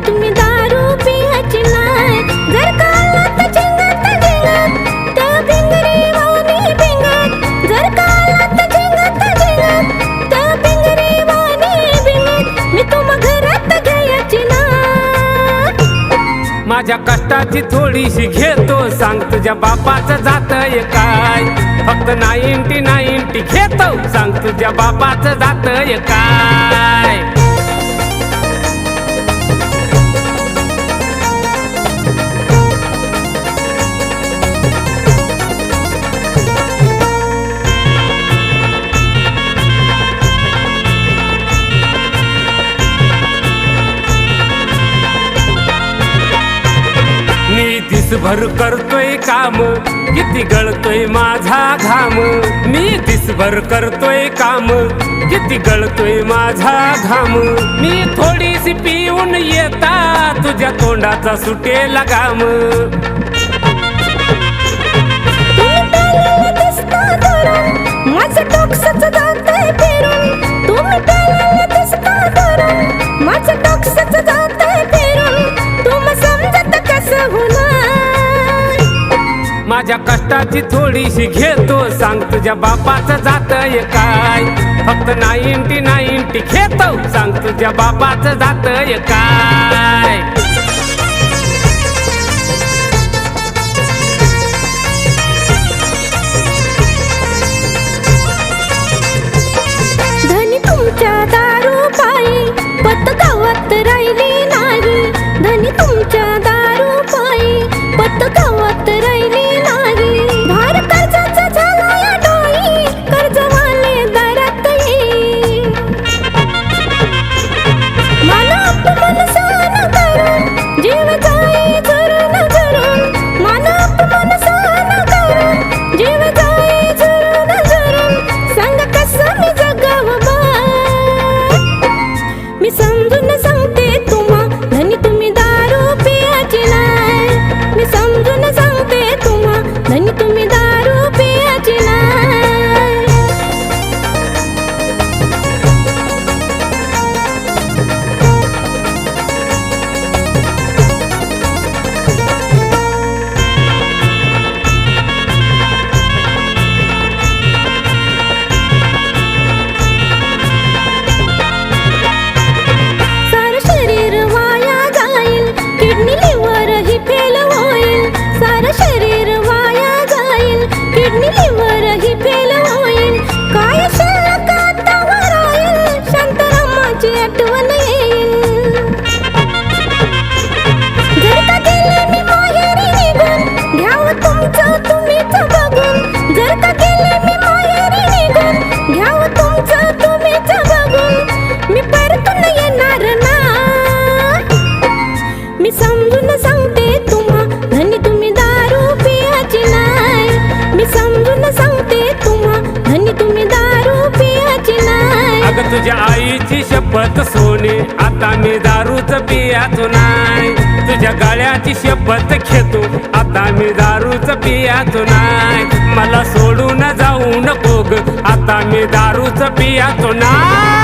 तुम्ही दारू पियाची नाही. जर कालात झिंगत झिंगत त्या भिंगरी वाणी भिंगत, जर कालात झिंगत झिंगत त्या भिंगरी वाणी भिंगत, मी तुम्हा घरात घ्यायची नाही. माझ्या कष्टाची थोडीशी घेतो, सांग तुझ्या बापाचं जातय काय. फक्त 99 घेतो, सांग तुझ्या बापाचं जातय काय. मी दिसभर करतोय काम, किती गळतोय माझा घाम. मी दिसभर करतोय काम, किती गळतोय माझा घाम. मी थोडीशी पिऊन येता, तुझ्या तोंडाचा सुटेला घाम. माझं डोकसच जातंय फिरून, तुम्ही प्यायला दिसता धरून. माझं डोकसच जातंय फिरून, तुम्ही समजत कसं होणार. माझ्या कष्टाची थोडीशी घेतो, सांग तुझ्या बापाचं जातय काय. फक्त 99 घेतो, सांग तुझ्या बापाचं जातय काय. धनी तुमच्या दारू पायी पत गावात राहिली नाही. धनी तुमच्या दारू पायी पत गावात राहिली नाही. भार कर्जाचा झाला या डोई, कर्जवाले दारात येई. मला अपमान सहन करून जीव जाई झरून झरून. मला अपमान सहन करून जीव जाई झरून झरून. सांग कसं मी जगावं बाय. मी समजून सांगते तुम्हा, धनी तुम्ही दारू पियाची नाही. मी समजून सांगते तुम्हा, धनी तुम्ही दारू पियाची नाही. सारं शरीर वाया जाईल, किडनी लिव्हर ही फेल होईल. सारं शरीर वाया जाईल, किडनी लिव्हर ही फेल होईल. काय शिल्लक आता राहील, शांतारामाची आठवण येईल. जर का गेले मी माहेरी निघून, घ्यावं तुमचं तुम्हीच बघून. जर का गेले मी माहेरी निघून, घ्यावं तुमचं तुम्हीच बघून. मी परतून येणार नाही. मी समजून सांगते तुम्हा, धनी तुम्ही दारू पियाची नाही. मी समजून सांगते तुम्हा, धनी तुम्ही दारू पियाची नाही. अगं तुझ्या आईची शपथ सोने, आता मी दारूच पियाचो नाही. तुझ्या गळ्याची शपथ घेतो, आता मी दारूच पियाचो नाही. मला सोडून जाऊ नको ग, आता मी दारूच पियाचो नाही.